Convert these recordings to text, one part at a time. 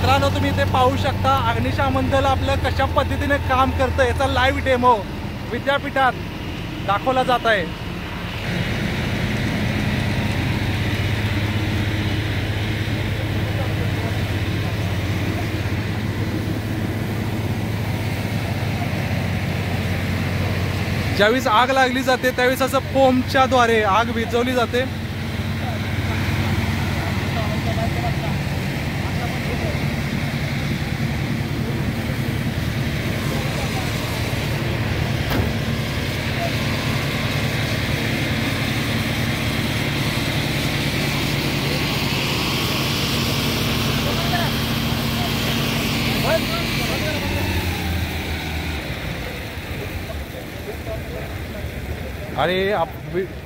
मित्रांनो, तुम्ही इथे पाहू शकता अग्निशमन दल आपलं कशा पद्धतीने काम करतं याचा लाईव्ह डेमो विद्यापीठात दाखवला जात आहे। ज्यावेळेस आग लागली जाते त्यावेळेस असं फोमच्या द्वारे आग विझवली जाते। आणि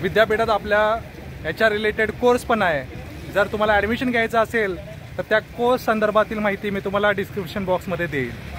विद्यापीठात आपल्या याच्या रिलेटेड कोर्स पण आहे। जर तुम्हाला ॲडमिशन घ्यायचं असेल तर त्या कोर्स संदर्भातील माहिती मी तुम्हाला डिस्क्रिप्शन बॉक्समध्ये देईन।